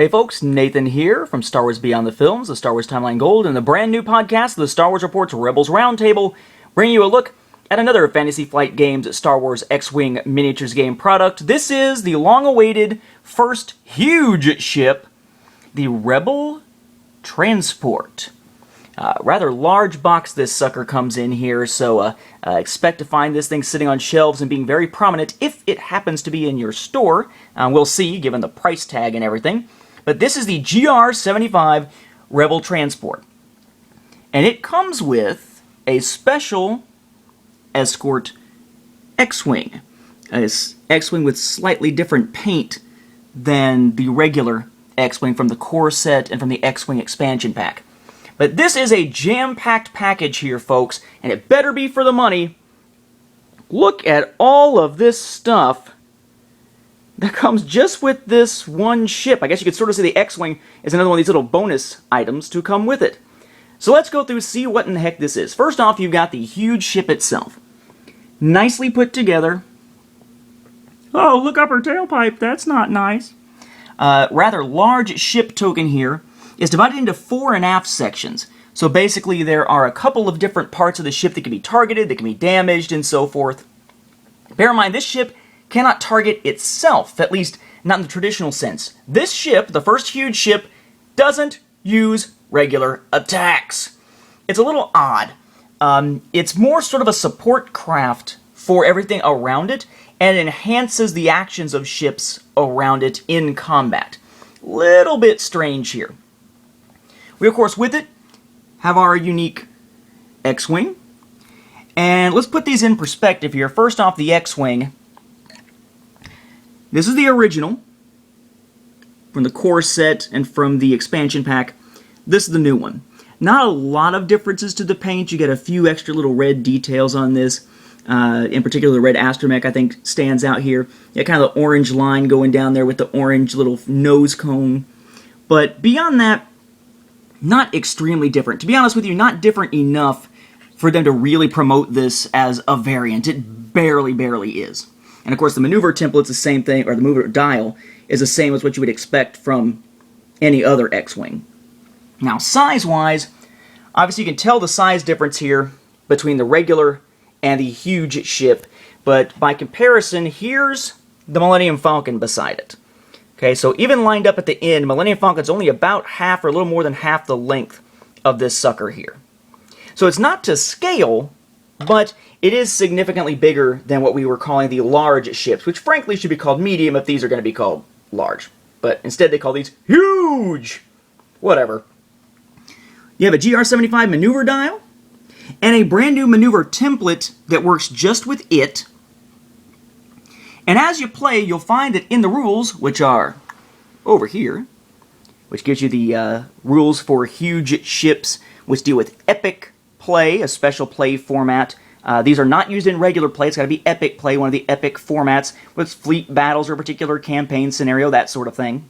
Hey folks, Nathan here from Star Wars Beyond the Films, the Star Wars Timeline Gold, and the brand new podcast, the Star Wars Report's Rebels Roundtable, bringing you a look at another Fantasy Flight Games Star Wars X-Wing miniatures game product. This is the long-awaited first huge ship, the Rebel Transport. Rather large box this sucker comes in here, so expect to find this thing sitting on shelves and being very prominent if it happens to be in your store. We'll see, given the price tag and everything. But this is the GR75 Rebel Transport. And it comes with a special Escort X-Wing. An X-Wing with slightly different paint than the regular X-Wing from the core set and from the X-Wing expansion pack. But this is a jam-packed package here, folks, and it better be for the money. Look at all of this stuff that comes just with this one ship. I guess you could sort of say the X-Wing is another one of these little bonus items to come with it. So let's go through see what in the heck this is. First off, you've got the huge ship itself. Nicely put together. Oh, look up her tailpipe. That's not nice. Rather large ship token here is divided into fore and aft sections. So basically there are a couple of different parts of the ship that can be targeted, that can be damaged, and so forth. Bear in mind, this ship cannot target itself, at least not in the traditional sense. This ship, the first huge ship, doesn't use regular attacks. It's a little odd. It's more sort of a support craft for everything around it, and enhances the actions of ships around it in combat. Little bit strange here. We, of course, with it, have our unique X-Wing. And let's put these in perspective here. First off, the X-Wing. This is the original from the core set and from the expansion pack. This is the new one. Not a lot of differences to the paint. You get a few extra little red details on this. In particular, the red astromech, I think, stands out here. You got kind of the orange line going down there with the orange little nose cone. But beyond that, not extremely different. To be honest with you, not different enough for them to really promote this as a variant. It barely is. And of course, the maneuver template's the same thing, or the maneuver dial is the same as what you would expect from any other X-Wing. Now, size-wise, obviously you can tell the size difference here between the regular and the huge ship, but by comparison, here's the Millennium Falcon beside it. Okay, so even lined up at the end, Millennium Falcon's only about half or a little more than half the length of this sucker here. So it's not to scale, but it is significantly bigger than what we were calling the large ships, which frankly should be called medium if these are going to be called large. But instead they call these huge! Whatever. You have a GR75 maneuver dial, and a brand new maneuver template that works just with it. And as you play, you'll find that in the rules, which are over here, which gives you the rules for huge ships, which deal with epic play, a special play format. These are not used in regular play. It's got to be epic play, one of the epic formats, with fleet battles or a particular campaign scenario, that sort of thing.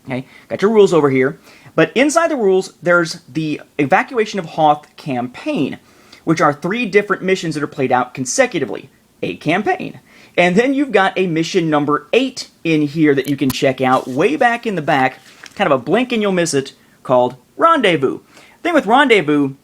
Okay, got your rules over here. But inside the rules, there's the Evacuation of Hoth campaign, which are 3 different missions that are played out consecutively. A campaign. And then you've got a mission number 8 in here that you can check out way back in the back, kind of a blink and you'll miss it, called Rendezvous. The thing with Rendezvous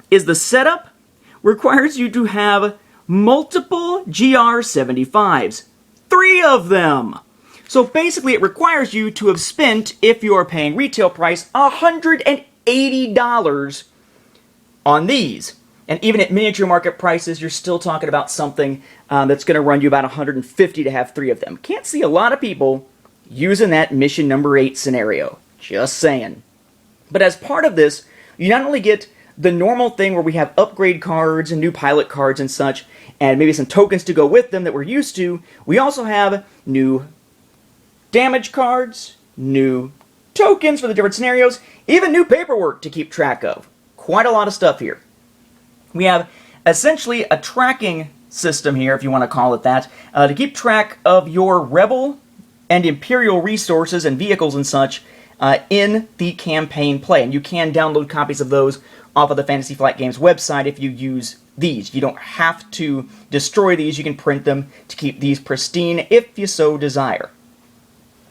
is the setup requires you to have multiple GR75s. 3 of them! So basically it requires you to have spent, if you're paying retail price, $180 on these. And even at miniature market prices, you're still talking about something that's going to run you about $150 to have 3 of them. Can't see a lot of people using that mission number 8 scenario. Just saying. But as part of this, you not only get the normal thing where we have upgrade cards and new pilot cards and such, and maybe some tokens to go with them that we're used to, we also have new damage cards, new tokens for the different scenarios, even new paperwork to keep track of. Quite a lot of stuff here. We have essentially a tracking system here, if you want to call it that, to keep track of your Rebel and Imperial resources and vehicles and such in the campaign play. And you can download copies of those off of the Fantasy Flight Games website if you use these. You don't have to destroy these. You can print them to keep these pristine if you so desire.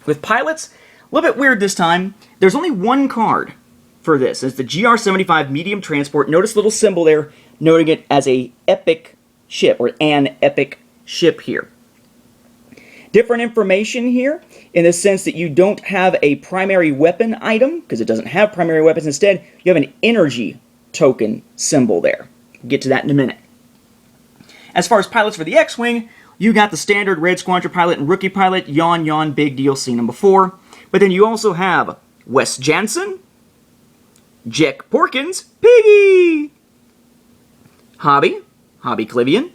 With pilots, A little bit weird this time. There's only one card for this. It's the GR-75 Medium Transport. Notice the little symbol there, noting it as a epic ship, or an epic ship here. Different information here, in the sense that you don't have a primary weapon item, because it doesn't have primary weapons. Instead, you have an energy token symbol there. We'll get to that in a minute. As far as pilots for the X-Wing, you got the standard Red Squadron pilot and rookie pilot, yawn yawn, big deal, seen them before. But then you also have Wes Jansen, Jack Porkins, Piggy, Hobby Clivian,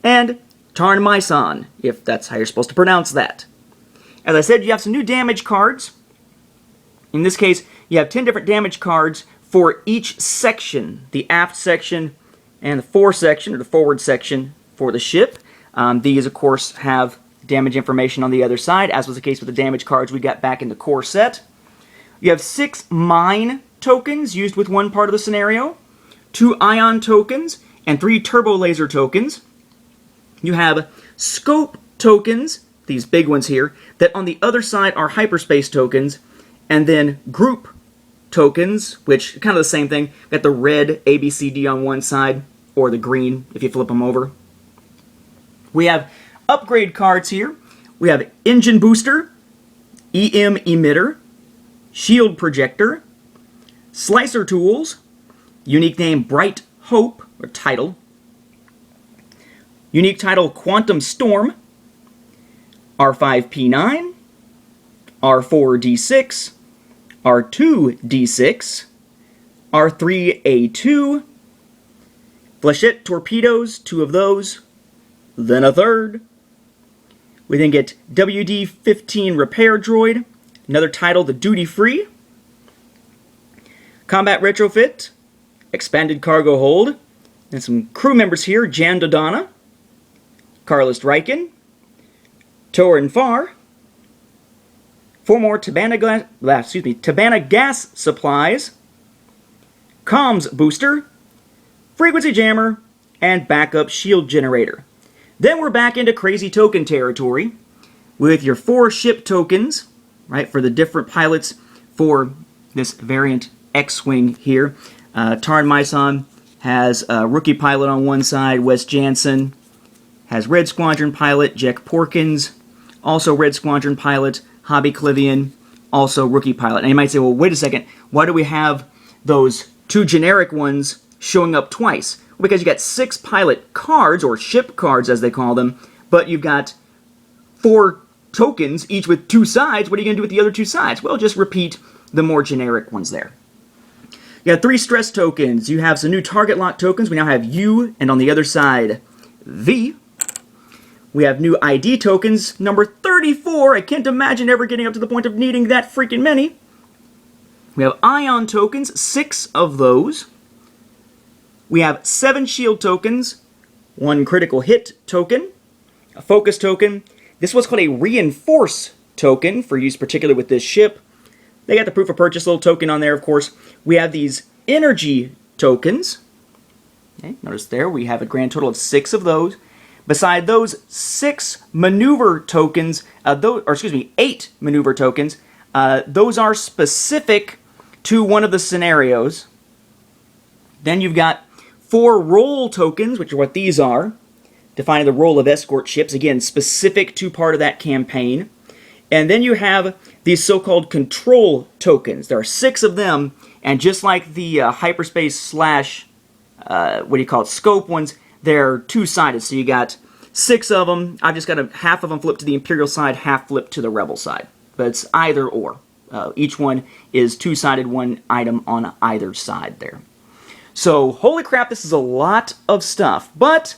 and Tarn Myson, if that's how you're supposed to pronounce that. As I said, you have some new damage cards. In this case, you have 10 different damage cards for each section, the aft section and the fore section, or the forward section for the ship. These, of course, have damage information on the other side, as was the case with the damage cards we got back in the core set. You have 6 mine tokens used with one part of the scenario, 2 ion tokens, and 3 turbo laser tokens. You have scope tokens, these big ones here, that on the other side are hyperspace tokens, and then group tokens, which kind of the same thing. Got the red ABCD on one side, or the green if you flip them over. We have upgrade cards here. We have engine booster, EM emitter, shield projector, slicer tools, unique name Bright Hope, or title, unique title Quantum Storm, R5P9, R4D6, R2D6, R3A2, flechette torpedoes, 2 of those, then a third. We then get WD-15 repair droid, another title, the Duty Free, combat retrofit, expanded cargo hold, and some crew members here, Jan Dodonna, Carlos Riken, Torin Farr, 4 more Tabana gas supplies, comms booster, frequency jammer, and backup shield generator. Then we're back into crazy token territory with your 4 ship tokens, right, for the different pilots for this variant X-Wing here. Tarn Myson has a rookie pilot on one side, Wes Jansen has Red Squadron pilot, Jack Porkins, also Red Squadron pilot, Hobby Clivian, also rookie pilot. And you might say, well, wait a second, why do we have those 2 generic ones showing up twice? Well, because you got 6 pilot cards, or ship cards as they call them, but you've got 4 tokens, each with 2 sides. What are you going to do with the other 2 sides? Well, just repeat the more generic ones there. You have 3 stress tokens. You have some new target lock tokens. We now have U, and on the other side, V. We have new ID tokens, number 34. I can't imagine ever getting up to the point of needing that freaking many. We have ion tokens, 6 of those. We have 7 shield tokens, 1 critical hit token, a focus token. This is what's called a reinforce token for use particularly with this ship. They got the proof of purchase little token on there, of course. We have these energy tokens. Okay, notice there we have a grand total of 6 of those. Beside those 6 maneuver tokens, 8 maneuver tokens, those are specific to one of the scenarios. Then you've got 4 role tokens, which are what these are, defining the role of escort ships, again, specific to part of that campaign. And then you have these so-called control tokens. There are 6 of them, and just like the hyperspace slash, scope ones, they're 2-sided. So you got 6 of them. I've just got half of them flipped to the Imperial side, half flipped to the Rebel side. But it's either or. Each one is 2-sided, 1 item on either side there. So, holy crap, this is a lot of stuff. But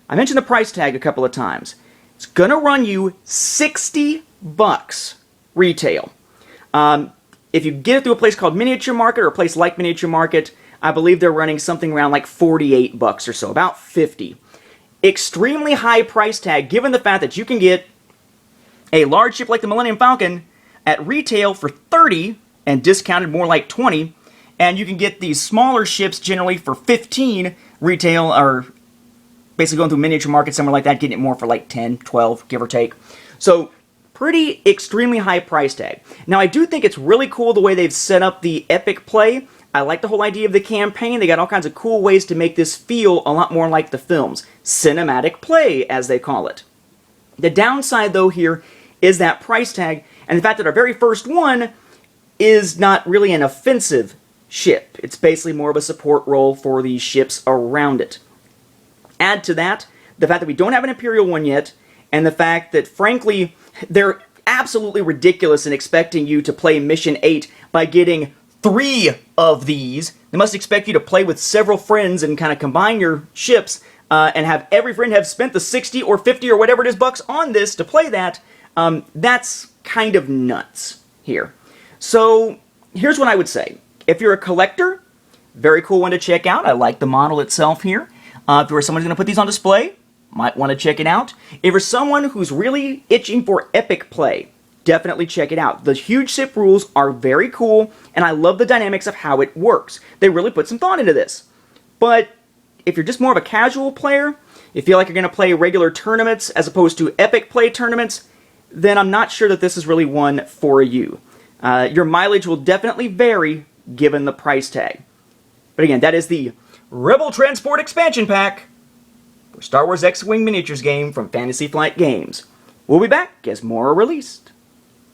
I mentioned the price tag a couple of times. It's going to run you $60 retail. If you get it through a place called Miniature Market or a place like Miniature Market, I believe they're running something around like $48 or so, about $50. Extremely high price tag, given the fact that you can get a large ship like the Millennium Falcon at retail for $30 and discounted more like $20, and you can get these smaller ships generally for $15 retail, or basically going through Miniature Market, somewhere like that, getting it more for like $10, $12, give or take. So pretty extremely high price tag. Now, I do think it's really cool the way they've set up the epic play. I like the whole idea of the campaign. They got all kinds of cool ways to make this feel a lot more like the films. Cinematic play, as they call it. The downside, though, here is that price tag, and the fact that our very first one is not really an offensive ship. It's basically more of a support role for the ships around it. Add to that the fact that we don't have an Imperial one yet, and the fact that, frankly, they're absolutely ridiculous in expecting you to play Mission 8 by getting 3 of these. They must expect you to play with several friends and kind of combine your ships and have every friend have spent the 60 or 50 or whatever it is bucks on this to play that. That's kind of nuts here. So here's what I would say. If you're a collector, very cool one to check out. I like the model itself here. If you're someone who's going to put these on display, might want to check it out. If you're someone who's really itching for epic play, definitely check it out. The huge ship rules are very cool, and I love the dynamics of how it works. They really put some thought into this. But if you're just more of a casual player, you feel like you're going to play regular tournaments as opposed to epic play tournaments, then I'm not sure that this is really one for you. Your mileage will definitely vary given the price tag. But again, that is the Rebel Transport Expansion Pack for Star Wars X-Wing Miniatures game from Fantasy Flight Games. We'll be back as more are released.